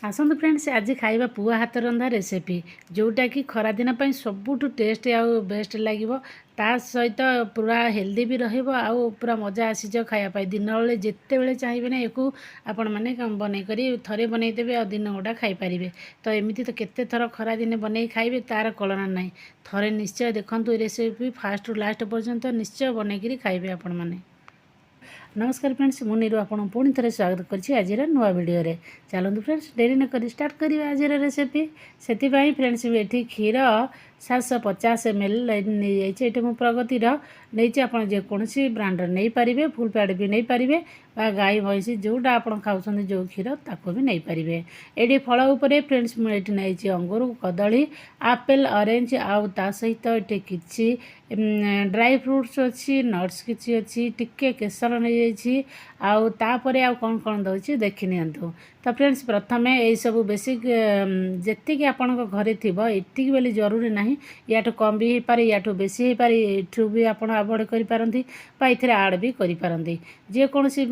आसतु friends आज खाइबा पुआ हाथ रंधा रेसिपी जोटा कि खरा दिन पई सबुठु टेस्ट आउ बेस्ट लागिवो ता सहित पूरा हेल्दी भी रहिबो आउ पूरा मजा आसीजो खाया पाई दिन बेले जेते बेले चाहिबे ना एको आपण माने बनै करी थरे बनै देबे आ दिन गोटा खाई परिबे। तो एमिति तो केते थर खरा दिन बनै खाइबे तार कलना नाही। थरे निश्चय देखंतु रेसिपी फास्ट टू लास्ट पर्यंत निश्चय बनै करी खाइबे आपण माने। नमस्कार फ्रेंड्स मु नीरू आपन पुणी थे स्वागत करछि आज नुआ वीडियो रे। चलतु फ्रेंड्स डेरी न करी स्टार्ट करिया आज रेसिपी। से फ्रेंड्स ये क्षीर 750 ml नहीं जाइए मु प्रगतिर नहीं आप जेकोसी ब्रांडर नहीं पारे फुल पैड भी नहीं पारे गाई भैंसी जोटा आप खाऊँ जो क्षीर ताको भी नहीं पारे। ये फल उपर फ्रेंड्स मुझे नहीं अंगूर कदली आपेल ऑरेंज आउ ता सहित ये किसी ड्राई फ्रूट्स अच्छी नट्स किसी अच्छी टिके केसर नहीं जाइए आउ तापरे आउ कौन कौन दौर देखी नियंतु। तो फ्रेंड्स प्रथम यही सब बेसिक जी आपण घरे थी एतिक बोली जरूरी ना या कम भी हो पारे या बेसी हो पारे एठू भी आप अवॉइड करें ये आड भी करें जेकोसी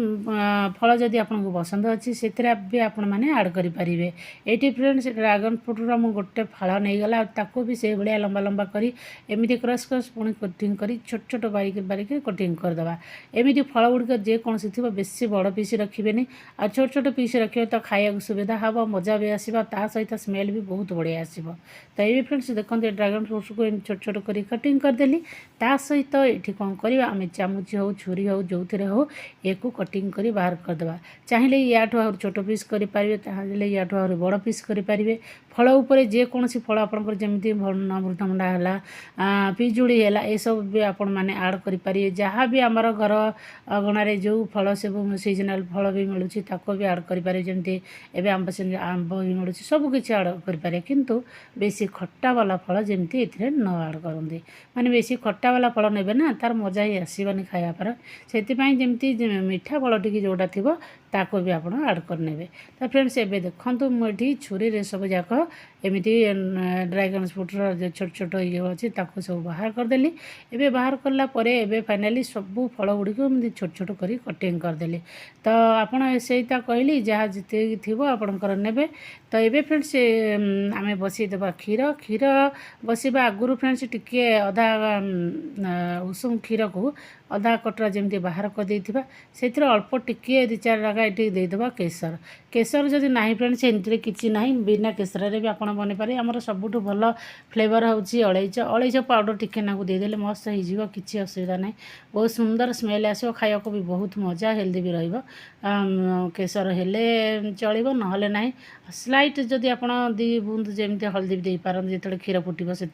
फल जदि आपको पसंद अच्छी से भी आपण मैंने आड करेंगे। ये फ्रेंड्स ड्रैगन फ्रूटर मुझे गोटे फाड़ नहीं गला ताको भी से भाया लंबा लंबा करी एमती क्रश क्रश पुणी कटिंग कर छोट छोट बारीक बारीक कटिंग करदे। एमती फल गुड़िक जेकोसी थी बेसी बड़ पीस रखिए आ छोट छोट पीस रखिए तो खाया सुविधा हम मजा भी आसो ता सहित स्मेल भी बहुत बढ़िया आसो। तो ये फ्रेंड्स देखते ड्रैगन फ्रूट्स को छोट छोट कर कटिंग करदेली ता सहित ये कौन करवा आम चामुच हो छुरी हो जो थे हो ये कटिंग कर बाहर करदे। चाहिए या छोट पीस करेंगे या बड़ पीस करेंगे। फल उपर जेकोसी फल आपंकर जमी अमृतभंडा है पिजुड़ी है ये सब भी आपण मैंने आड करेंगे जहाँ भी आमर घर अगणार जो फल सब सीजनाल फल भी मिलूँ ताको भी आड करेंगे जमी एवं आंब से आंब भी मिलूँ सबकि आड करेंगे किंतु बेसी खट्टा वाला फल जमी ये न आड करते माने बेसी खट्टा वाला फल ने ना तार मजा ही आसवानी खाया पर से जमी मीठा फल टी जोटा थी ताको भी आप आड करने। तो फ्रेंड्स एवं देखो मुझे छुरी रे सब जाक एमती ड्रैगन फ्रूटर छोट छोट ये अच्छी ताको सब बाहर करदेली। एवं बाहर कलापर एवं फाइनाली सबू फल गुड़िक एमती छोट छोट कर कटिंग करदेली। तो आपड़ से कहली जहाँ जिते थी आपंकर ने। तो ये फ्रेंड्स आम बसईदे क्षीर क्षीर बसवा आगुरी फ्रेंड्स टिके अधा उषुम क्षीर को अधा कटरा जमी बाहर कर से अल्प टिके 2-4 रगा ये देदेबा केसर केसर जदि ना फ्रेंड्स एमती किसी ना बिना केसर भी आप बन पारे आमर सबुठ भल फ्लेवर होची अलैच अलैच पाउडर टिके ना देदेले मस्त हो किसी असुविधा ना बहुत सुंदर स्मेल आसो खाया को भी बहुत मजा हेल्दी भी रहिबो। केसर हेले चलिबो नहले ना स्लाइट जदि आप 2 बूंद जमी हल्दी भी दे पारन जो क्षीर फुटो से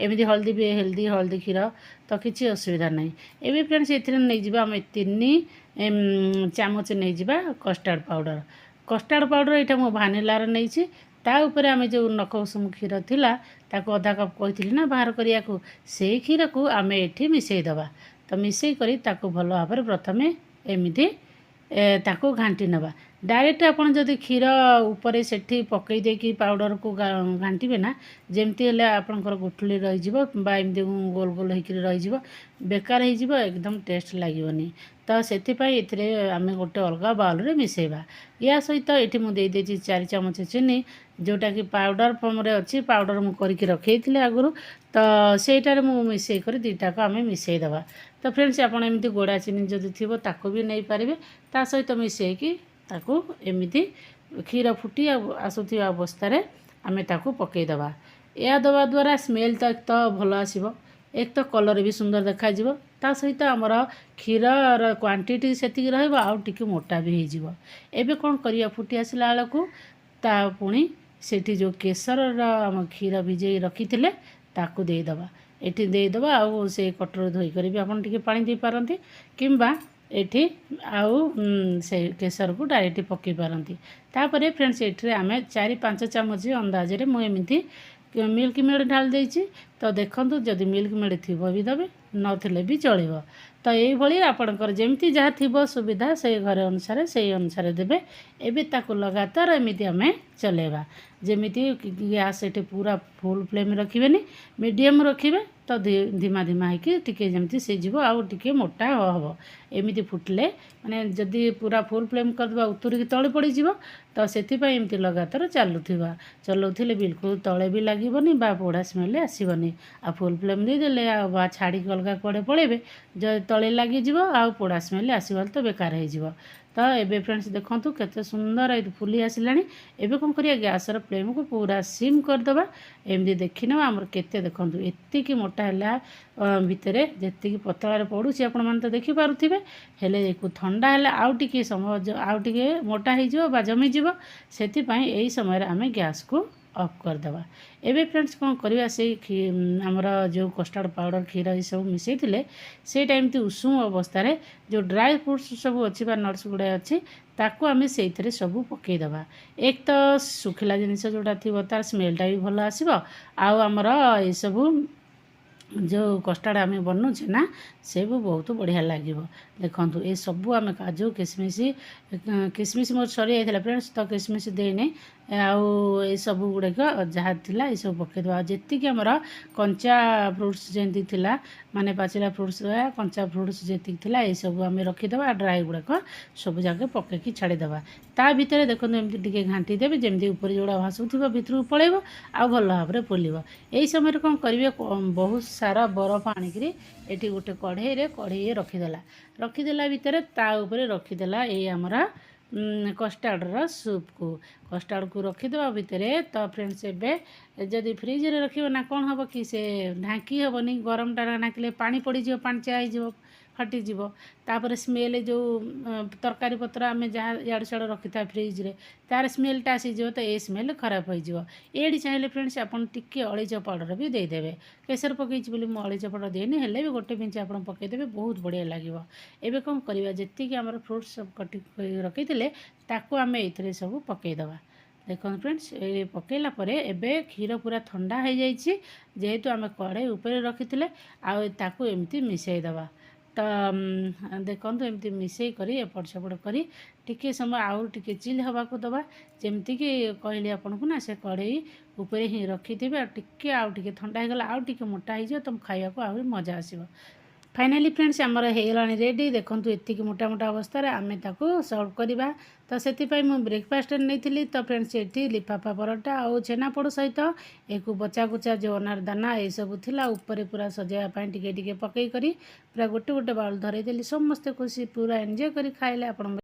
एमती हल्दी भी हेल्दी हल्दी क्षीर तो किसी असुविधा ना। एवं फ्रेंड्स ये नहीं आम 3 चामच नहीं जा कस्टार्ड पाउडर यहाँ मो भानिलार नहीं ता ऊपर आम जो नख उषुम क्षीर थिला ताको अधा कप कही ना बाहर करने को से क्षीर को आम ये मिसईदबा। तो मिसई करी ताको भल भाव प्रथमे एमती ताको घांटी नवा डायरेक्ट आपन जदि क्षीर ऊपर सेठी पकई देकी पाउडर को घांटीबे ना जेमती हेले आपनकर गुठली रही जिवो बा एमती गोल गोल होकर रही बेकार हो एकदम टेस्ट लगे। तो से आम गोटे अलग बाउल रे मिसेबा। या सहित ये मुझे 4 चामच चीनी जोटा कि पाउडर फॉर्म रे अच्छी पाउडर मु करके रखी आगुरी तो सेटार मु मिसई कर दुईटाक आम मिसईदबा। तो फ्रेंड्स आप एमती गोड़ा चीनी जदि थी ताको भी नहीं पारे ता सहित मिसईकी ताको एमती क्षीर फुटी आसुवा अवस्था आम ताको पकईदबा। या दबा द्वारा स्मेल तो एक तो भल आसो एक तो कलर भी सुंदर देखा ता सहित आमर क्षीर क्वांटिटी से टे मोटा भी हो। एबे कौन करिया फुटी आसला बेला को ता पुणी सेठी जो केसर आम क्षीर भिजे रखी थे ताकू देदबा ये देदबा आउ से कटर धोईकर भी आपन टिके पानी दे पारंती किंबा एठी आउ से केसर को डायरेक्ट पकई पारंती। तापरे फ्रेंड्स ये आम 4-5 चामच अंदाजे मुझे मिल्क मेड ढाल देछि। तो देखंतु जदि मिल्क मेड थी भी देवे नथिले भी चलिबो। तो ये आपणकर जमी जहाँ थी सुविधा से घर अनुसार देवे। एबे ताको लगातार एमती आम चलेबा जमी गैस ये पूरा फुल फ्लेम रखिए मीडियम रखिए ତ ଧିମା ଧିମା ହେଇକି ଟିକେ ଯେମିତି ସିଝିବ ଆଉ ଟିକେ ମୋଟା ହେବ। ଏମିତି ଫୁଟିଲେ ମାନେ ଯଦି ପୁରା ଫୁଲ୍ ଫ୍ଲେମ୍ କରିଦେବା ଉତୁରିକି ତଳେ ପଡ଼ିଯିବ। ତ ସେଥିପାଇଁ ଏମିତି ଲଗାତାର ଚଲାଉଥିଲେ ବିଲକୁଲ ତଳେ ବି ଲାଗିବନି ବା ପୋଡ଼ା ସ୍ମେଲ୍ ଆସିବନି। ଆଉ ଫୁଲ୍ ଫ୍ଲେମ୍ ଦେଇଦେଲେ ଆଉ ବା ଛାଡ଼ିକି ଅଲଗା କୁଆଡ଼େ ପଳେଇବେ ଯଦି ତଳେ ଲାଗିଯିବ ଆଉ ପୋଡ଼ା ସ୍ମେଲ୍ ଆସିବାରେ ତ ବେକାର ହେଇଯିବ। ତ ଏବେ ଫ୍ରେଣ୍ଡସ୍ ଦେଖନ୍ତୁ କେତେ ସୁନ୍ଦର ଫୁଲି ଆସିଲାଣି। ଏବେ କ'ଣ କରିବା, ଗ୍ୟାସ୍ର ଫ୍ଲେମ୍କୁ ପୁରା ସିମ୍ କରିଦେବା। ଏମିତି ଦେଖିନେବା ଆମର କେତେ ଦେଖନ୍ତୁ ଏତିକି ମୋଟା ହେଲା ଭିତରେ ଯେତିକି ପତଳାରେ ପଡ଼ୁଛି ଆପଣମାନେ ତ ଦେଖିପାରୁଥିବେ। ହେଲେ ଥଣ୍ଡା ହେଲେ ଆଉ ଟିକେ ସମୟ ଆଉ ଟିକେ ମୋଟା ହେଇଯିବ ବା ଜମିଯିବ। ସେଥିପାଇଁ ଏହି ସମୟରେ ଆମେ ଗ୍ୟାସ୍କୁ ଅଫ୍ କରିଦେବା। ଏବେ ଫ୍ରେଣ୍ଡସ୍ କ'ଣ କରିବା, ସେଇ ଆମର ଯେଉଁ କଷ୍ଟାର୍ଡ଼ ପାଉଡ଼ର କ୍ଷୀର ଏସବୁ ମିଶାଇଥିଲେ ସେଇଟା ଏମିତି ଉଷୁମ ଅବସ୍ଥାରେ ଯେଉଁ ଡ୍ରାଏ ଫ୍ରୁଟ୍ସ ସବୁ ଅଛି ବା ନଟ୍ସ ଗୁଡ଼ାଏ ଅଛି ତାକୁ ଆମେ ସେଇଥିରେ ସବୁ ପକାଇଦେବା। ଏକ ତ ଶୁଖିଲା ଜିନିଷ ଯେଉଁଟା ଥିବ ତାର ସ୍ମେଲ୍ଟା ବି ଭଲ ଆସିବ। ଆଉ ଆମର ଏସବୁ ଯେଉଁ କଷ୍ଟାର୍ଡ଼ ଆମେ ବନଉଛେ ନା ସେବୁ ବହୁତ ବଢ଼ିଆ ଲାଗିବ। ଦେଖନ୍ତୁ ଏସବୁ ଆମେ କାଜୁ କିସମିଶ ମୋର ସରିଯାଇଥିଲା ଫ୍ରେଣ୍ଡସ୍, ତ କିସମିଶ ଦେଇନି। ଆଉ ଏସବୁ ଗୁଡ଼ିକ ଯାହା ଥିଲା ଏସବୁ ପକାଇଦେବା। ଆଉ ଯେତିକି ଆମର କଞ୍ଚା ଫ୍ରୁଟ୍ସ ଯେମିତି ଥିଲା ମାନେ ପାଚିଲା ଫ୍ରୁଟ୍ସ କଞ୍ଚା ଫ୍ରୁଟ୍ସ ଯେତିକି ଥିଲା ଏସବୁ ଆମେ ରଖିଦେବା। ଡ୍ରାଏ ଗୁଡ଼ାକ ସବୁ ଯାକ ପକାଇକି ଛାଡ଼ିଦେବା। ତା ଭିତରେ ଦେଖନ୍ତୁ ଏମିତି ଟିକେ ଘାଣ୍ଟି ଦେବେ ଯେମିତି ଉପରେ ଯେଉଁଟା ଭାସୁଥିବ ଭିତରକୁ ପଳାଇବ ଆଉ ଭଲ ଭାବରେ ଫୁଲିବ। ଏହି ସମୟରେ କ'ଣ କରିବେ, ବହୁତ ସାରା ବରଫ ଆଣିକିରି ଏଠି ଗୋଟେ କଢ଼େଇ ରଖିଦେଲା ଭିତରେ ତା ଉପରେ ରଖିଦେଲା ଏଇ ଆମର କଷ୍ଟାର୍ଡ଼ର କଷ୍ଟାର୍ଡ଼କୁ ରଖିଦେବା ଭିତରେ। ତ ଫ୍ରେଣ୍ଡସ୍ ଏବେ ଯଦି ଫ୍ରିଜ୍ରେ ରଖିବ ନା କ'ଣ ହେବ କି ସେ ଢାଙ୍କି ହେବନି, ଗରମଟା ଢାଙ୍କିଲେ ପାଣି ପଡ଼ିଯିବ, ପାଣିଚିଆ ହେଇଯିବ, ଫାଟିଯିବ। ତାପରେ ସ୍ମେଲ୍ ଯେଉଁ ତରକାରୀ ପତ୍ର ଆମେ ଯାହା ଇଆଡ଼ୁ ସିଆଡ଼ୁ ରଖିଥିବା ଫ୍ରିଜ୍ରେ ତାର ସ୍ମେଲ୍ଟା ଆସିଯିବ, ତ ଏ ସ୍ମେଲ୍ ଖରାପ ହୋଇଯିବ। ଏଇଠି ଚାହିଁଲେ ଫ୍ରେଣ୍ଡସ୍ ଆପଣ ଟିକେ ଅଳେଇଚ ପାଉଡ଼ର ବି ଦେଇଦେବେ। କେଶର ପକାଇଛି ବୋଲି ମୁଁ ଅଳେଇଚ ପାଉଡ଼ର ଦେଇନି, ହେଲେ ବି ଗୋଟେ ପିଞ୍ଚ ଆପଣ ପକାଇଦେବେ, ବହୁତ ବଢ଼ିଆ ଲାଗିବ। ଏବେ କ'ଣ କରିବା, ଯେତିକି ଆମର ଫ୍ରୁଟ୍ସ ସବୁ କଟି ରଖିଥିଲେ ତାକୁ ଆମେ ଏଇଥିରେ ସବୁ ପକାଇଦେବା। ଦେଖନ୍ତୁ ଫ୍ରେଣ୍ଡସ୍ ଏଇ ପକାଇଲା ପରେ ଏବେ କ୍ଷୀର ପୁରା ଥଣ୍ଡା ହେଇଯାଇଛି। ଯେହେତୁ ଆମେ କଢ଼େଇ ଉପରେ ରଖିଥିଲେ ଆଉ ତାକୁ ଏମିତି ମିଶାଇଦେବା। ତ ଦେଖନ୍ତୁ ଏମିତି ମିଶାଇ କରି ଏପଟ ସେପଟ କରି ଟିକିଏ ସମୟ ଆଉ ଟିକେ ଚିଲ୍ ହେବାକୁ ଦେବା। ଯେମିତିକି କହିଲି ଆପଣଙ୍କୁ ନା, ସେ କଢ଼େଇ ଉପରେ ହିଁ ରଖିଥିବେ ଆଉ ଟିକେ ଥଣ୍ଡା ହେଇଗଲା ଆଉ ଟିକେ ମୋଟା ହେଇଯିବ, ତ ଖାଇବାକୁ ଆହୁରି ମଜା ଆସିବ। ଫାଇନାଲି ଫ୍ରେଣ୍ଡସ୍ ଆମର ହେଇଗଲାଣି ରେଡ଼ି। ଦେଖନ୍ତୁ ଏତିକି ମୋଟା ମୋଟା ଅବସ୍ଥାରେ ଆମେ ତାକୁ ସର୍ଭ କରିବା। ତ ସେଥିପାଇଁ ମୁଁ ବ୍ରେକଫାଷ୍ଟରେ ନେଇଥିଲି। ତ ଫ୍ରେଣ୍ଡସ୍ ଏଠି ଲିଫାଫା ପରଟା ଆଉ ଛେନାପୋଡ଼ ସହିତ ଏକୁ ବଚାକୁଚା ଯେଉଁ ଅନାର ଦାନା ଏସବୁ ଥିଲା ଉପରେ ପୁରା ସଜାଇବା ପାଇଁ ଟିକେ ଟିକେ ପକାଇ କରି ପୁରା ଗୋଟେ ବାଉଲ୍ ଧରେଇ ଦେଲି। ସମସ୍ତେ ଖୁସି ପୁରା ଏନ୍ଜୟ କରି ଖାଇଲେ। ଆପଣ